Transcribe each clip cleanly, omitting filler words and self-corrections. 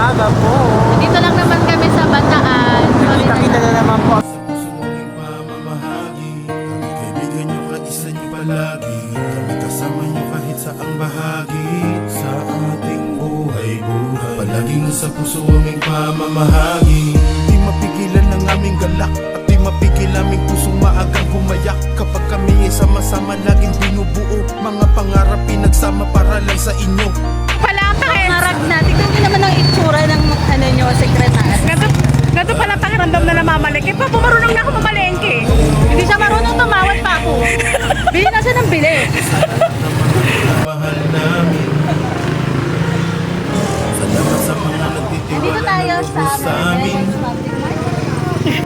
umaga po. Dito lang naman kami sa Bataan. Kita-kita na naman po. Kaibigan nyo, kaisa nyo palagi. Kami kasama nyo kahit saang bahagi sa ating buhay-buhay. Palaging nasa puso aming pamamahagi. Di mapigilan ang aming galak at di mapigil aming pusong maagang humayak. Kapag kami ay sama-sama laging binubuo, mga pangarap pinagsama para lang sa inyo. Marag na. Tignan nyo naman ang itsura ng ano nyo, sekretary. Ganito pala pakiramdam na namamalengke. Pa, marunong na ako mamalengke. Hindi siya marunong tumawad pa ako. Bili na siya ng bili. Mahal namin. Salamat sa mga Dito nagtitiwala tayo ng sa puso sa amin. Public Market.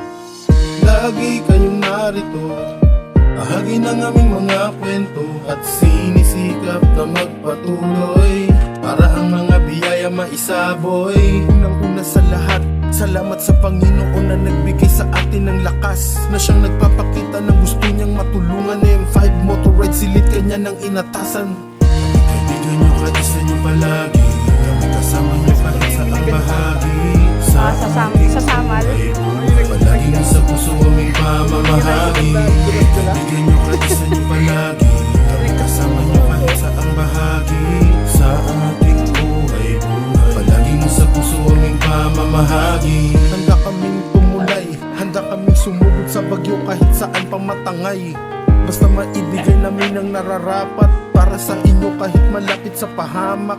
Lagi kayong narito, bahagi ng aming mga kwento at sinisikap na magpatuloy para ang mga biyaya maisaboy. Unang-una sa lahat, salamat sa Panginoon na nagbigay sa atin ng lakas, na siyang nagpapakita ng gusto niyang matulungan. M5 motorride, silid kanya ng inatasan. Kaibigan niyo, kaisa niyo palagi. Kami kasama niyo kahit sa ang bahagi sa Sasamal. palagi nasa puso aming pamamahagi. Kaibigan niyo, kaisa niyo palagi. Kami kasama niyo kahit sa ang bahagi sa ating buhay-buhay. Palagi nasa puso aming pamamahagi. Handa kaming tumulay, handa kaming sumugod sa bagyo kahit saan pang matangay. Basta maibigay namin ang nararapat para sa inyo kahit malapit sa pahamak.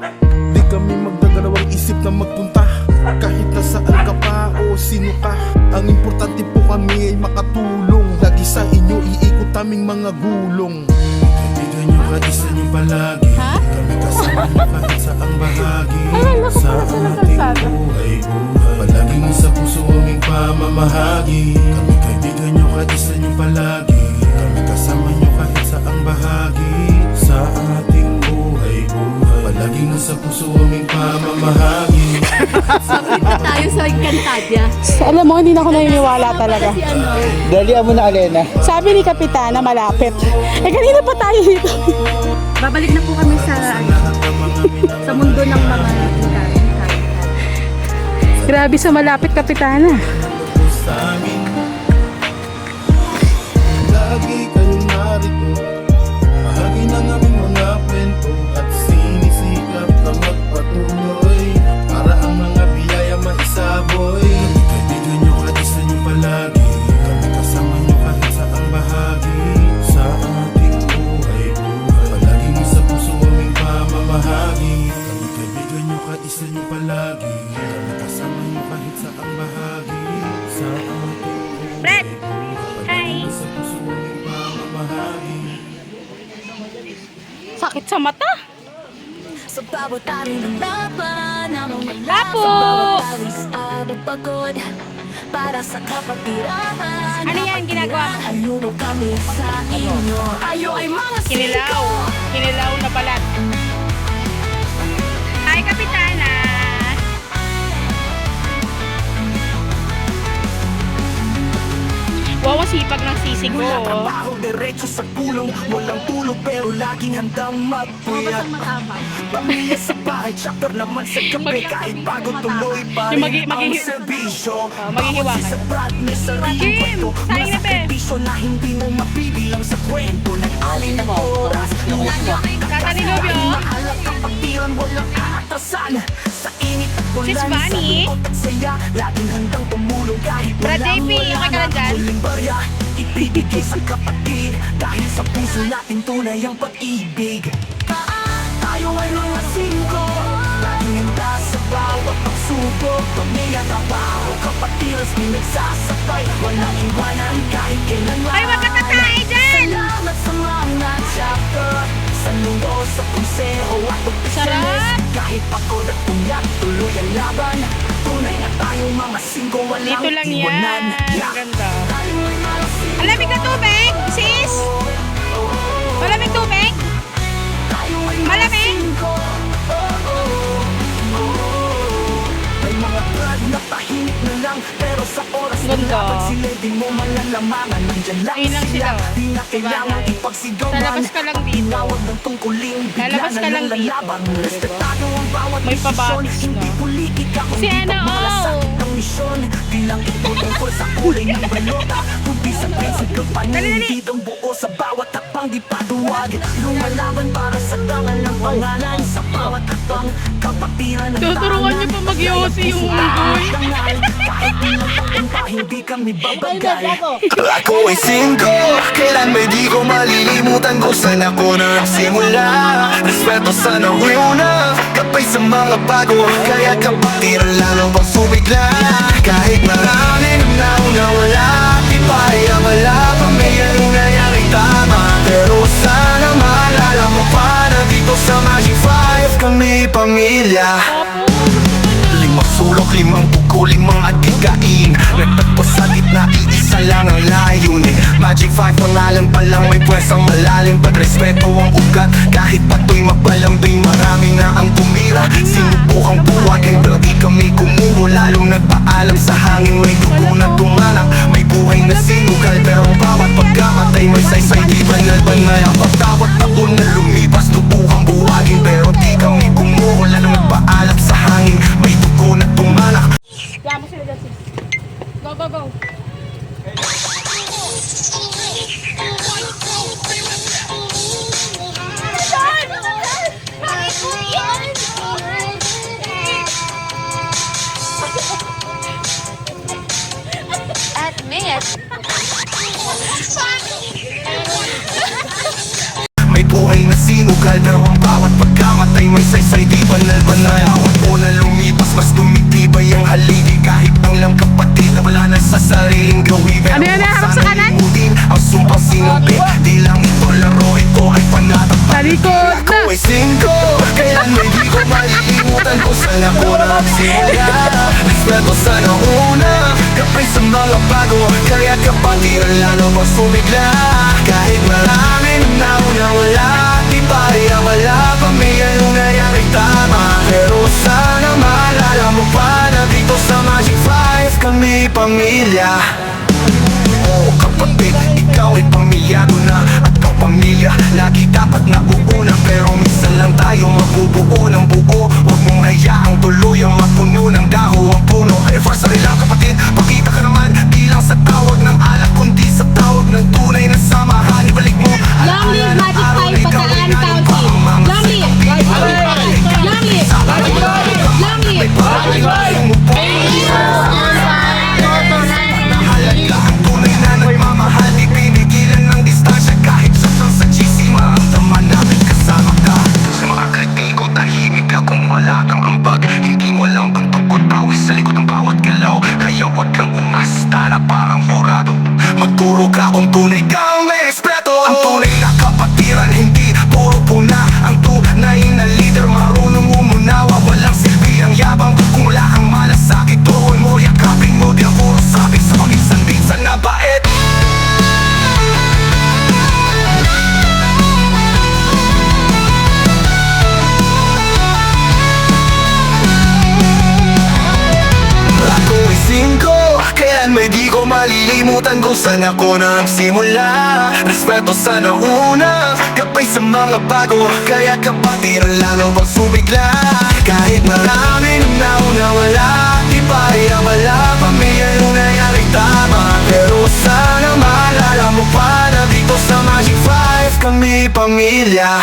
Di kami magdadalawang isip na magpunta kahit nasaan ka pa o sino ka. Ang importante po kami ay makatulong. Lagi sa inyo iikot aming mga gulong. Kaibigan nyo, kaisa nyo palagi. Kami kasama nyo kahit sa ang bahagi sa ating buhay-buhay. Palagi nasa puso aming pamamahagi. Kami kaibigan nyo, kaisa nyo palagi. Kami kasama nyo kahit sa ang bahagi sa ating buhay-buhay. Palagi nasa puso aming pamamahagi. Dito tayo sa Encantadia. Alam mo, hindi na ako naniniwala talaga. Si ano, Dalian mo na, Alena. Sabi ni Kapitana, malapit. Kanina pa tayo dito. babalik na po kami sa sa mundo ng mga Encantadia. Grabe sa malapit, Kapitana. Sa amin, lagi kayong narito, bahagi ng aming mga kwento at sinisikap na magpatuloy para ang mga biyaya maisaboy. Kaibigan nyo, kaisa nyo palagi. Kami kasama nyo kahit sa ang bahagi sa ating buhay-buhay. Palagi nyo sa puso aming pamamahagi. Kami kaibigan nyo, kaisa nyo palagi. Kami kasama nyo kahit sa ang bahagi sa ating Brett! Hi! Sa puso aming pamamahagi. Sakit sa mata. Sa bawat araw ng laban, namamala Lapo! sa bawat awis at pagod. Para sa kapatirahan, Ano yan, ginagawa mo? Ayuno kami sa inyo. Ayo ay mga Kinilaw. Kinilaw na balat. Hi, Kapitana. Wow, ang sipag ng sisig ko. Mula trabaho, diretso sa pulong. Walang tulog pero laging handang magpuyat. Pamilya sa bahay, chapter naman sa gabi. Kahit bago tuloy pa Yung rin ang serbisyo. maghihiwa Bawat ka. isa brat, may sariling Kim, kwento. sayang Mga na, be. sakripisyo na hindi mo mapibilang sa kwento. Nag-alin ng oras. Tatanilobyo. Mahalak ang pagtiran, walang aatasan. Sa init at Sis bulan, sa Bunny. likod at saya. Laging handang tumulong kahit Brad walang JP, wala okay ka na. lang dyan? Huling barya, ibibigay sa kapatid. Dahil sa puso natin tunay ang pag-ibig. Tayo ay mga singko, laging handa sa bawat pagsubok. Pamilya, trabaho, kapatiras, pinagsasabay. Walang iwanan kahit kailanman. Ay, wag ka tatay dyan! Salamat sa mga chapter, sa lulo, sa konseho at opisyalis. Sarap! Kahit pagod at puyat, tuloy ang laban. Tunay na tayong mga singko, walang Dito lang yan. iwanan. Ang ganda. Ang lamig na tubig, sis! Malamig tubig? Malamig? May mga brad na tahimik na lang, pero sa oras Ganda. oh. Sila di mo malalamangan, nandyan lang Ayun lang sila, oh. Di na kailangan Sabagay. ipagsigawan. Lalabas ka lang dito. Tinawag ng tungkuling, bigla Lalabas ka na lang dito. lalaban. Respetado ang bawat May desisyon, pababis, no? hindi politika kundi Si Ana, pagmalasakit oh. ng misyon. Di lang ito tungkol sa kulay ng balota, kundi sa prinsipyo panindig ang buo sa bawat takpang di patuwag. Lumalaban para sa dangal ng pangalan sa bawat takpang kapatiran ng Tuturuan niyo pa mag-yosi yung unggoy. kahit minatang pa, hindi kami babagay. Ako ay singko, kailan may di ko malilimutan kung saan ako nagsimula. Respeto sa nauna, kapay sa mga bago, kaya kapatiran lalo pang sumigla. Kahit maraming nauna wala, di pa wala pa may anong nangyari tama. Pero sana maalala mo pa na dito sa Magic 5 kami pamilya. Limang sulok, limang buko, limang adikain. Nagtagpo sa gitna, iisa lang ang layunin. Magic 5 pangalan pa lang, may pwesang malalim. Pagrespeto ang ugat, kahit pato'y mapalambing. Marami na ang tumira, sinubukang buwagin. Pero di kami kumuho, lalong nagpaalam sa hangin. May dugo na tumalak, may buhay na sinugal. Pero ang bawat pagkamatay, may saysay. Di banal-banal ang pagtawat taon na lumipas. Lubukang buwagin, pero di kami kumuho, lalong nagpaalam sa hangin. May dugo na tumalak. Kaya mo sila dyan, sis. Go, go, go. At me, May buhay na sinugal, pero ang bawat pagkamatay may saysay. Di banal-banal awat po na lumipas, mas tumitibay ang haligi. Kahit ang lang kapatid na wala na sa sariling gawin. Pero Ano yan, harap sa kanan? limutin ang sumpang sinabi. Di lang ito laro, ito ay panatag. Sa likod Ako na. ay singko, kailan may di ko malilimutan kung saan ako nagsimula. Respeto sa nauna, kapay sa mga bago, kaya kapatiran lalo pang sumigla. Kahit maraming nauna wala, di pa wala pa may anong nangyari tama. Pero sana maalala mo pa na dito sa Magic 5 kami pamilya. Oo kapatid, ikaw ay pamilyado na. At ang pamilya, lagi dapat nauuna. Pero minsan lang tayo mabubuo ng buo. Huwag mong hayaang tuluyang mapuno ng daho ang puno. Anniversary lang kapatid, pakita ka naman. Di lang sa tawag ng alak, kundi sa tawag ng tunay na samahan. Ibalik mo Long live Magic 5 Bataan County. Long live! Long live! Long live! Mahalaga ang tunay na nagmamahal. Di pinigilan ng distansya kahit sobrang sa GC. Maramdaman namin kasama ka. Sa mga kritiko, tahimik akong wala kang ambag. Hindi walang pagtukot, pawis sa likod ng bawat galaw. Kaya wag kang umasta na parang murado. Magturo ka kung tunay kang may respeto. Ang tunay na kapatiran, hindi puro puna. Ang tunay na leader, marunong umunawa. Walang silbi ang yabang kung wala kang malasakit. Tuon mo, yakapin mo, di ang puro sabi sa paminsan-minsan na bait. Ako ay singko, kailan may di ko malilimutan kung saan ako nagsimula. Respeto sa nauna, kapay sa mga bago, kaya kapatiran lalo pang sumigla. Kahit maraming nauna wala, di pa wala pa may anong nangyari tama. Pero sana maalala mo pa na dito sa Magic 5 kami pamilya.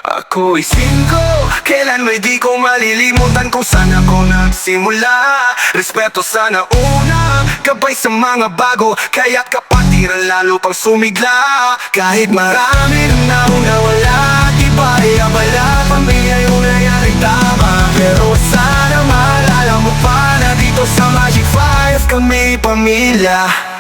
Ako ay singko, kailan may di ko malilimutan kung saan ako nagsimula. Respeto sa nauna, gabay sa mga bago, kaya't kapatiran lalo pang sumigla. Kahit marami nang nauna wala, di ba wala pa may ayaw nangyari tama. Pero sana maalala mo pa na dito sa Magic 5 kami pamilya.